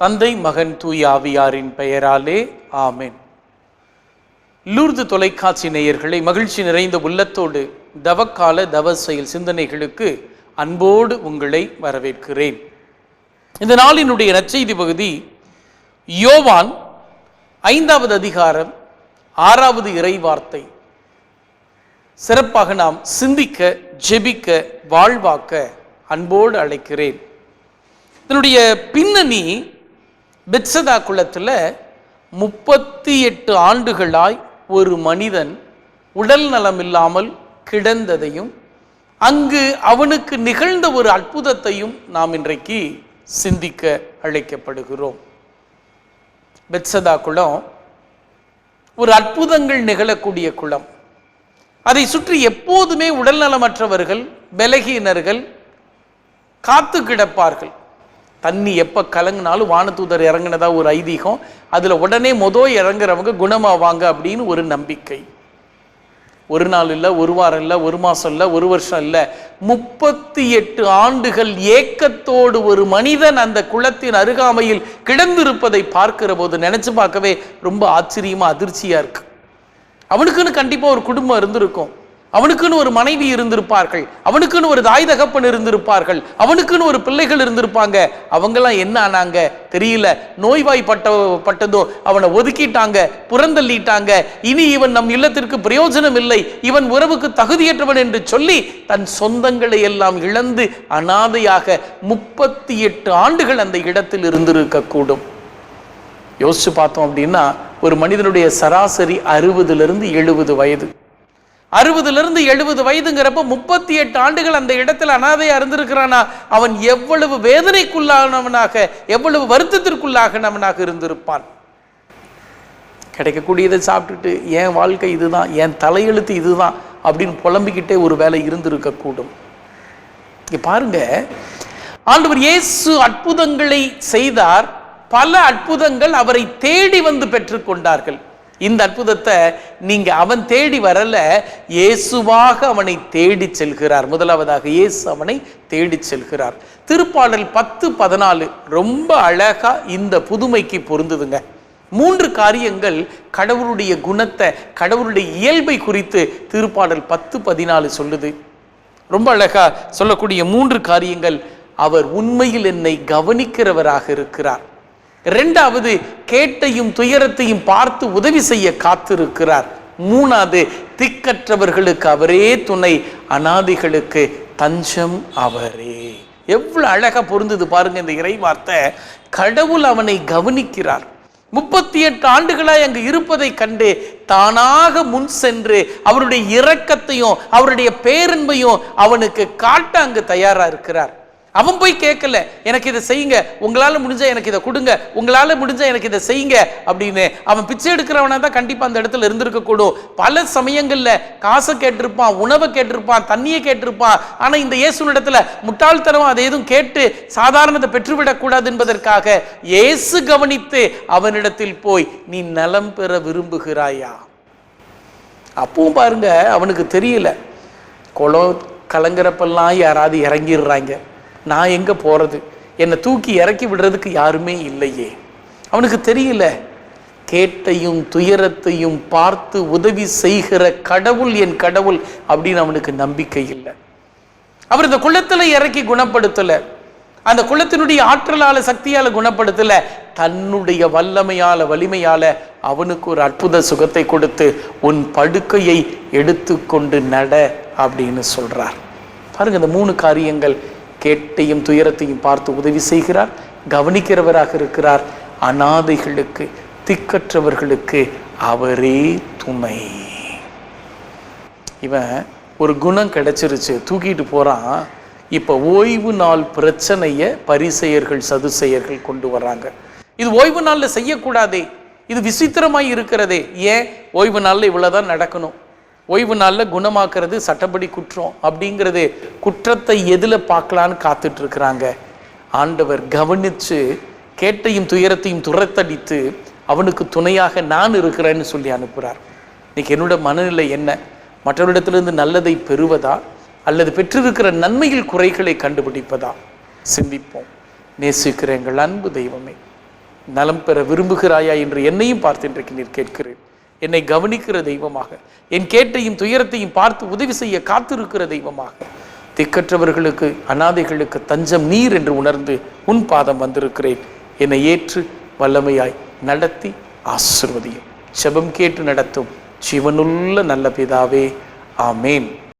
தந்தை, மகன், தூய ஆவியாரின் பெயராலே ஆமென். லூர்து தொலைக்காட்சி நேயர்களை மகிழ்ச்சி நிறைந்த உள்ளத்தோடு தவக்கால தவ செயல் சிந்தனைகளுக்கு அன்போடு உங்களை வரவேற்கிறேன். இந்த நாளினுடைய நற்செய்தி பகுதி யோவான் 5வது அதிகாரம் 6வது இறைவார்த்தை. சிறப்பாக நாம் சிந்திக்க, ஜெபிக்க, வாழ்வாக்க அன்போடு அழைக்கிறேன். இதனுடைய பின்னணி பெத்சதா குளத்தில் 38 ஆண்டுகளாய் ஒரு மனிதன் உடல் நலமில்லாமல் கிடந்ததையும் அங்கு அவனுக்கு நிகழ்ந்த ஒரு அற்புதத்தையும் நாம் இன்றைக்கு சிந்திக்க அழைக்கப்படுகிறோம். பெத்சதா குளம் ஒரு அற்புதங்கள் நிகழக்கூடிய குளம். அதை சுற்றி எப்போதுமே உடல்நலமற்றவர்கள், பலகீனர்கள் காத்து கிடப்பார்கள். தண்ணி எப்போ கலங்கினாலும் வானதூதர் இறங்கினதா ஒரு ஐதீகம். அதில் உடனே இறங்குறவங்க குணமாவாங்க அப்படின்னு ஒரு நம்பிக்கை. ஒரு நாள் இல்லை, ஒரு வாரம் இல்லை, ஒரு மாதம் இல்லை, ஒரு வருஷம் இல்லை, 38 ஆண்டுகள் ஏக்கத்தோடு ஒரு மனிதன் அந்த குளத்தின் அருகாமையில் கிடந்திருப்பதை பார்க்கிற போது நினைச்சு பார்க்கவே ரொம்ப ஆச்சரியமா, அதிர்ச்சியா இருக்கு. அவனுக்குன்னு கண்டிப்பா ஒரு குடும்பம் இருந்திருக்கும், அவனுக்குன்னு ஒரு மனைவி இருந்திருப்பார்கள், அவனுக்குன்னு ஒரு தாய் தகப்பன் இருந்திருப்பார்கள், அவனுக்குன்னு ஒரு பிள்ளைகள் இருந்திருப்பாங்க. அவங்கெல்லாம் என்ன ஆனாங்க தெரியல. நோய்வாய்ப்பட்டதோ அவனை ஒதுக்கிட்டாங்க, புறந்தள்ளிட்டாங்க. இனி இவன் நம் இல்லத்திற்கு பிரயோஜனம் இல்லை, இவன் உறவுக்கு தகுதியற்றவன் என்று சொல்லி தன் சொந்தங்களை எல்லாம் இழந்து அனாதையாக 38 ஆண்டுகள் அந்த இடத்தில் இருந்திருக்க கூடும். யோசிச்சு பார்த்தோம் அப்படின்னா ஒரு மனிதனுடைய சராசரி 60லிருந்து 70 வயது. 60லிருந்து 70 வயதுங்கிறப்ப 38 ஆண்டுகள் அந்த இடத்துல அனாதையா இருந்திருக்கிறானா, அவன் எவ்வளவு வேதனைக்குள்ளானவனாக, எவ்வளவு வருத்தத்திற்குள்ளாகனவனாக இருந்திருப்பான். கிடைக்கக்கூடியதை சாப்பிட்டுட்டு என் வாழ்க்கை இதுதான், என் தலையெழுத்து இதுதான் அப்படின்னு புலம்பிக்கிட்டே ஒரு வேலை இருந்திருக்க கூடும். இங்க பாருங்க, ஆண்டவர் இயேசு அற்புதங்களை செய்தார். பல அற்புதங்கள் அவரை தேடி வந்து பெற்றுக்கொண்டார்கள். இந்த அற்புதத்தை நீங்க அவன் தேடி வரல, இயேசுவாக அவனை தேடி செல்கிறார். முதலாவதாக இயேசு அவனை தேடி செல்கிறார். திருப்பாடல் 10-14 ரொம்ப அழகா இந்த புதுமைக்கு பொருந்துதுங்க. 3 காரியங்கள் கடவுளுடைய குணத்தை, கடவுளுடைய இயல்பை குறித்து திருப்பாடல் 10-14 சொல்லுது. ரொம்ப அழகா சொல்லக்கூடிய 3 காரியங்கள். அவர் உண்மையில் என்னை கவனிக்கிறவராக இருக்கிறார். 2வது, கேட்டையும் துயரத்தையும் பார்த்து உதவி செய்ய காத்திருக்கிறார். 3வது, திக்கற்றவர்களுக்கு அவரே துணை, அனாதைகளுக்கு தஞ்சம் அவரே. எவ்வளவு அழகா பொருந்தது பாருங்க இந்த இறை வார்த்தை. கடவுள் அவனை கவனிக்கிறார். 38 ஆண்டுகளாய் அங்கு இருப்பதை கண்டு தானாக முன் சென்று அவருடைய இரக்கத்தையும் அவருடைய பேரன்பையும் அவனுக்கு காட்ட அங்கு தயாரா இருக்கிறார். அவன் போய் கேட்கல, எனக்கு இதை செய்யுங்க, உங்களால முடிஞ்சா எனக்கு இதை கொடுங்க, உங்களால முடிஞ்சா எனக்கு இதை செய்யுங்க அப்படின்னு. அவன் பிச்சை எடுக்கிறவனா தான் கண்டிப்பா அந்த இடத்துல இருந்திருக்க கூடும். பல சமயங்கள்ல காசை கேட்டிருப்பான், உணவை கேட்டிருப்பான், தண்ணியை கேட்டிருப்பான். ஆனா இந்த இயேசுனிடத்துல முட்டாள்தனம் அதை எதுவும் கேட்டு சாதாரணத்தை பெற்றுவிடக் கூடாது என்பதற்காக இயேசு கவனித்து அவனிடத்தில் போய், நீ நலம் பெற விரும்புகிறாயா? அப்பவும் பாருங்க, அவனுக்கு தெரியல, குளம் கலங்குறப்பெல்லாம் யாராவது இறங்கிடுறாங்க, நான் எங்க போறது, என்னை தூக்கி இறக்கி விடுறதுக்கு யாருமே இல்லையே. அவனுக்கு தெரியல, கேட்டையும் துயரத்தையும் பார்த்து உதவி செய்கிற கடவுள் என் கடவுள் அப்படின்னு அவனுக்கு நம்பிக்கை இல்லை. அவர் இந்த குளத்துல இறக்கி குணப்படுத்தல, அந்த குளத்தினுடைய ஆற்றலால சக்தியால குணப்படுத்தல, தன்னுடைய வல்லமையால வலிமையால அவனுக்கு ஒரு அற்புத சுகத்தை கொடுத்து, உன் படுக்கையை எடுத்துக்கொண்டு நட அப்படின்னு சொல்றார். பாருங்க, இந்த 3 காரியங்கள். கேட்டையும் துயரத்தையும் பார்த்து உதவி செய்கிறார், கவனிக்கிறவராக இருக்கிறார், அனாதைகளுக்கு திக்கற்றவர்களுக்கு அவரே துணை. இவன் ஒரு குணம் கிடைச்சிருச்சு, தூக்கிட்டு போறான். இப்ப ஓய்வு நாள் பிரச்சனைய பரிசேயர்கள் சதுசேயர்கள் கொண்டு வர்றாங்க. இது ஓய்வு நாள்ல செய்யக்கூடாதே, இது விசித்திரமாய் இருக்கிறதே. ஏன் ஓய்வு நாள்ல இவ்வளவுதான் நடக்கணும், ஓய்வு நாளில் குணமாக்குறது சட்டப்படி குற்றம் அப்படிங்கிறது, குற்றத்தை எதில் பார்க்கலான்னு காத்துட்டு இருக்கிறாங்க. ஆண்டவர் கவனிச்சு கேட்டையும் துயரத்தையும் துரத்தடித்து அவனுக்கு துணையாக நான் இருக்கிறேன்னு சொல்லி அனுப்புகிறார். இன்னைக்கு என்னோட மனநிலை என்ன? மற்றவரிடத்திலிருந்து நல்லதை பெறுவதா அல்லது பெற்றிருக்கிற நன்மையில் குறைகளை கண்டுபிடிப்பதா? சிந்திப்போம். நேசிக்கிற எங்கள் அன்பு தெய்வமே, நலம் பெற விரும்புகிறாயா என்று என்னையும் பார்த்து இன்றைக்கு நீர் கேட்கிறேன். என்னை கவனிக்கிற தெய்வமாக, என் கேட்டையும் துயரத்தையும் பார்த்து உதவி செய்ய காத்திருக்கிற தெய்வமாக, திக்கற்றவர்களுக்கு அனாதைகளுக்கு தஞ்சம் நீர் என்று உணர்ந்து உன் பாதம் வந்திருக்கிறேன். என்னை ஏற்று வல்லமையாய் நடத்தி ஆசீர்வதியும். செபம் கேட்டு நடத்தும் ஜீவனுள்ள நல்ல பிதாவே, ஆமேன்.